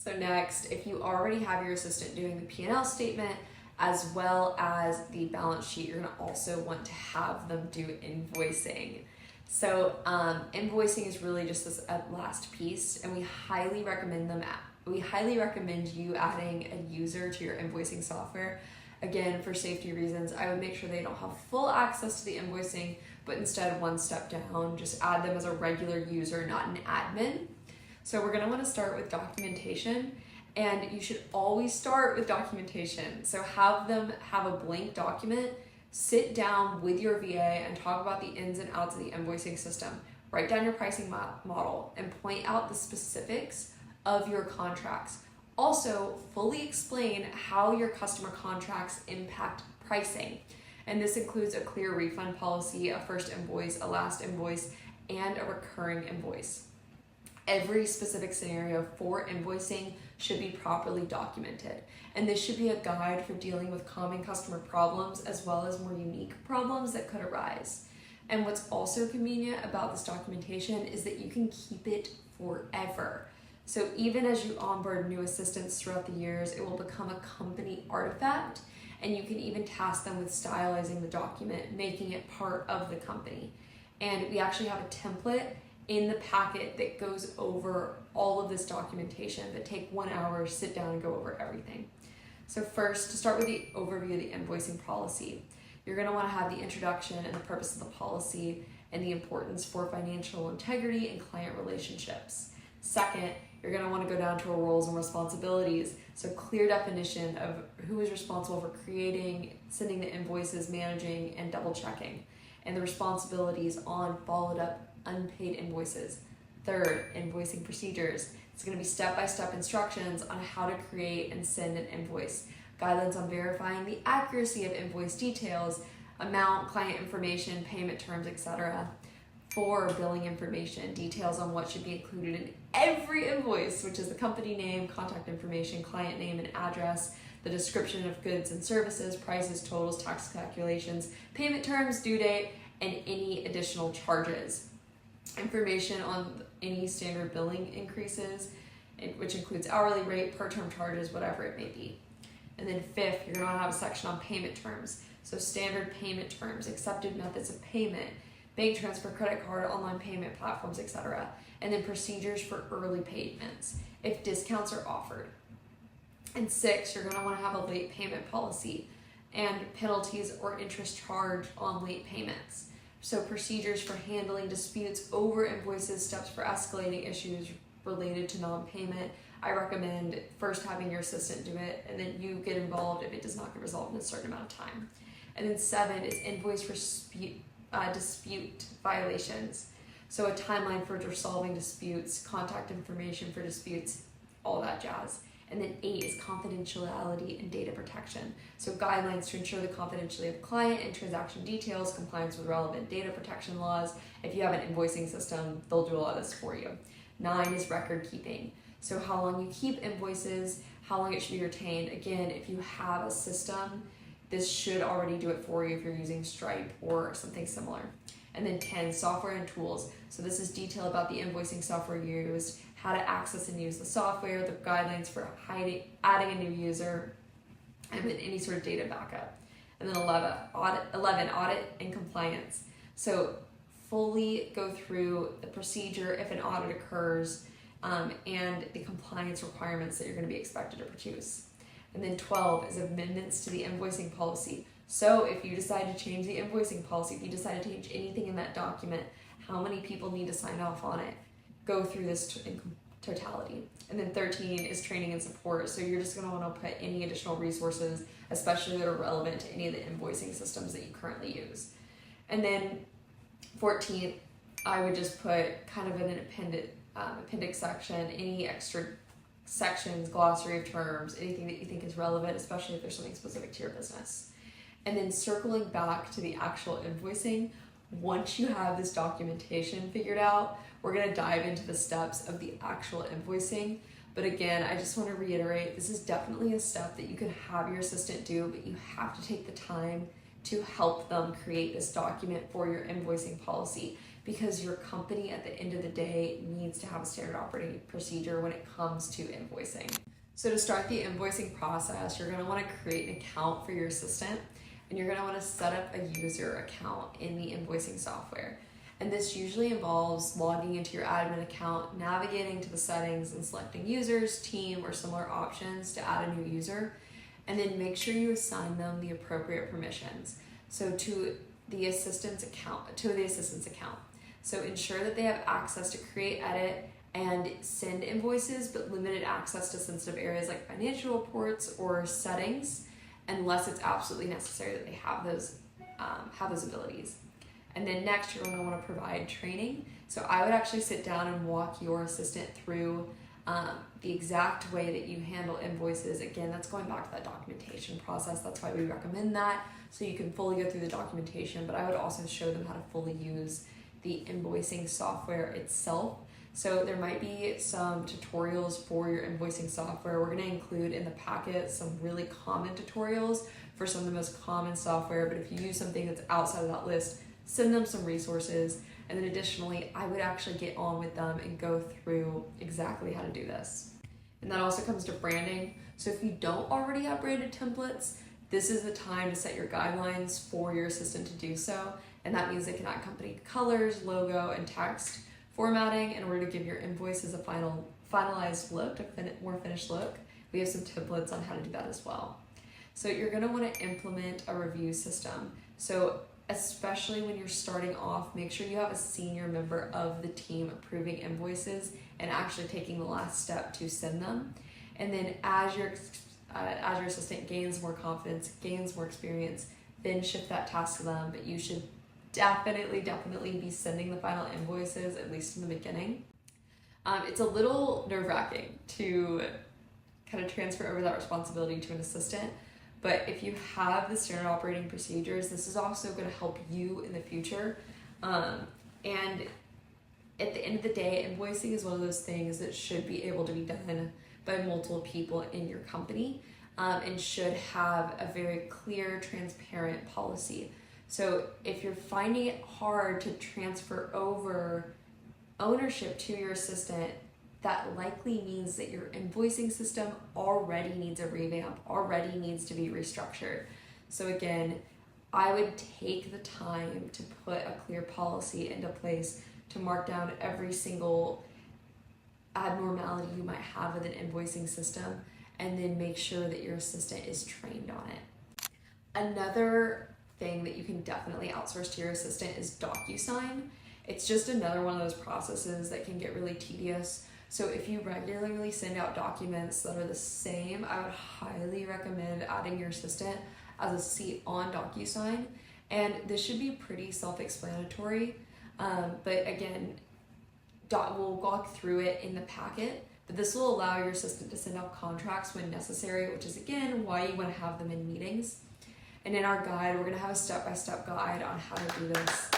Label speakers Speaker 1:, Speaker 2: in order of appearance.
Speaker 1: So next, if you already have your assistant doing the P&L statement as well as the balance sheet, you're gonna also want to have them do invoicing. So invoicing is really just this last piece, and we highly recommend you adding a user to your invoicing software. Again, for safety reasons, I would make sure they don't have full access to the invoicing, but instead one step down, just add them as a regular user, not an admin. So we're gonna wanna start with documentation, and you should always start with documentation. So have them have a blank document, sit down with your VA and talk about the ins and outs of the invoicing system. Write down your pricing model and point out the specifics of your contracts. Also, fully explain how your customer contracts impact pricing. And this includes a clear refund policy, a first invoice, a last invoice, and a recurring invoice. Every specific scenario for invoicing should be properly documented. And this should be a guide for dealing with common customer problems as well as more unique problems that could arise. And what's also convenient about this documentation is that you can keep it forever. So even as you onboard new assistants throughout the years, it will become a company artifact, and you can even task them with stylizing the document, making it part of the company. And we actually have a template in the packet that goes over all of this documentation, but take 1 hour, sit down and go over everything. So first, to start with the overview of the invoicing policy, you're gonna wanna have the introduction and the purpose of the policy and the importance for financial integrity and client relationships. Second, you're gonna wanna go down to roles and responsibilities. So clear definition of who is responsible for creating, sending the invoices, managing, and double checking, and the responsibilities on followed up unpaid invoices. Third, invoicing procedures. It's gonna be step-by-step instructions on how to create and send an invoice, guidelines on verifying the accuracy of invoice details, amount, client information, payment terms, etc. 4, billing information, details on what should be included in every invoice, which is the company name, contact information, client name and address, the description of goods and services, prices, totals, tax calculations, payment terms, due date, and any additional charges. Information on any standard billing increases, which includes hourly rate, per term charges, whatever it may be. And then 5th, you're gonna have a section on payment terms. So standard payment terms, accepted methods of payment, bank transfer, credit card, online payment platforms, etc. And then procedures for early payments, if discounts are offered. And 6, you're gonna wanna have a late payment policy and penalties or interest charged on late payments. So procedures for handling disputes over invoices, steps for escalating issues related to non-payment. I recommend first having your assistant do it, and then you get involved if it does not get resolved in a certain amount of time. And then 7 is invoice for dispute violations. So a timeline for resolving disputes, contact information for disputes, all that jazz. And then 8 is confidentiality and data protection. So guidelines to ensure the confidentiality of client and transaction details, compliance with relevant data protection laws. If you have an invoicing system, they'll do a lot of this for you. 9 is record keeping. So how long you keep invoices, how long it should be retained. Again, if you have a system, this should already do it for you if you're using Stripe or something similar. And then 10, software and tools. So this is detail about the invoicing software used, how to access and use the software, the guidelines for adding a new user, and then any sort of data backup. And then 11, audit and compliance. So fully go through the procedure if an audit occurs, and the compliance requirements that you're going to be expected to produce. And then 12 is amendments to the invoicing policy. So if you decide to change the invoicing policy, if you decide to change anything in that document, how many people need to sign off on it? Go through this in totality. And then 13 is training and support. So you're just going to want to put any additional resources, especially that are relevant to any of the invoicing systems that you currently use. And then 14, I would just put kind of an appendix section, any extra sections, glossary of terms, anything that you think is relevant, especially if there's something specific to your business. And then circling back to the actual invoicing, once you have this documentation figured out, we're going to dive into the steps of the actual invoicing. But again, I just want to reiterate, this is definitely a step that you can have your assistant do, but you have to take the time to help them create this document for your invoicing policy. because your company at the end of the day needs to have a standard operating procedure when it comes to invoicing. So to start the invoicing process, you're gonna wanna create an account for your assistant, and you're gonna wanna set up a user account in the invoicing software. And this usually involves logging into your admin account, navigating to the settings and selecting users, team, or similar options to add a new user, and then make sure you assign them the appropriate permissions. So to the assistant's account. So ensure that they have access to create, edit, and send invoices, but limited access to sensitive areas like financial reports or settings, unless it's absolutely necessary that they have those abilities. And then next, you're going to want to provide training. So I would actually sit down and walk your assistant through the exact way that you handle invoices. Again, that's going back to that documentation process. That's why we recommend that, so you can fully go through the documentation, but I would also show them how to fully use the invoicing software itself. So there might be some tutorials for your invoicing software. We're going to include in the packet some really common tutorials for some of the most common software, but if you use something that's outside of that list, send them some resources. And then additionally, I would actually get on with them and go through exactly how to do this. And that also comes to branding. So if you don't already have branded templates, this is the time to set your guidelines for your assistant to do so. And that means they can add company colors, logo, and text formatting in order to give your invoices a finalized look, a more finished look. We have some templates on how to do that as well. So you're gonna wanna implement a review system. So especially when you're starting off, make sure you have a senior member of the team approving invoices and actually taking the last step to send them. And then as your assistant gains more confidence, gains more experience, then shift that task to them. But you should definitely be sending the final invoices, at least in the beginning. It's a little nerve-wracking to kind of transfer over that responsibility to an assistant. But if you have the standard operating procedures, this is also going to help you in the future. And at the end of the day, invoicing is one of those things that should be able to be done by multiple people in your company, and should have a very clear, transparent policy. So if you're finding it hard to transfer over ownership to your assistant, that likely means that your invoicing system already needs a revamp, already needs to be restructured. So again, I would take the time to put a clear policy into place to mark down every single abnormality you might have with an invoicing system, and then make sure that your assistant is trained on it. Another thing that you can definitely outsource to your assistant is DocuSign. It's just another one of those processes that can get really tedious. So if you regularly send out documents that are the same, I would highly recommend adding your assistant as a seat on DocuSign. And this should be pretty self-explanatory. But again, we'll walk through it in the packet, but this will allow your assistant to send out contracts when necessary, which is again why you want to have them in meetings. And in our guide, we're going to have a step-by-step guide on how to do this.